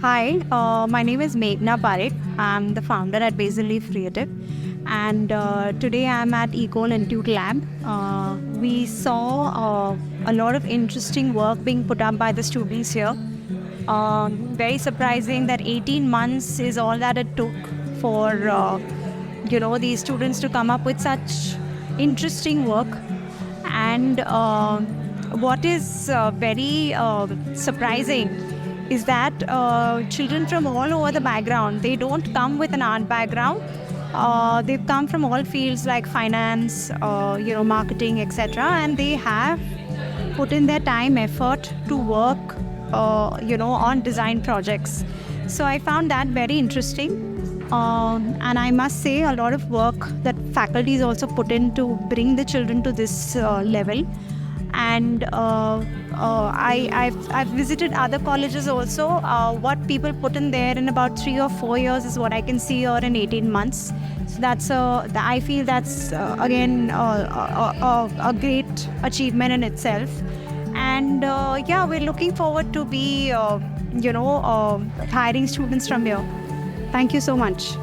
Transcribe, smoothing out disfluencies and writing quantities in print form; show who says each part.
Speaker 1: Hi, my name is Meghna Parekh. I'm the founder at Basil Creative, and today I'm at École Intuit lab. We saw a lot of interesting work being put up by the students here. Very surprising that 18 months is all that it took for these students to come up with such interesting work. And what is very surprising is that children from all over the background, they don't come with an art background. They've come from all fields like finance, marketing, etc. And they have put in their time, effort to work, on design projects. So I found that very interesting. And I must say a lot of work that faculty is also put in to bring the children to this level. And I've visited other colleges also. What people put in there in about 3 or 4 years is what I can see here in 18 months. So I feel that's again a great achievement in itself. And we're looking forward to be hiring students from here. Thank you so much.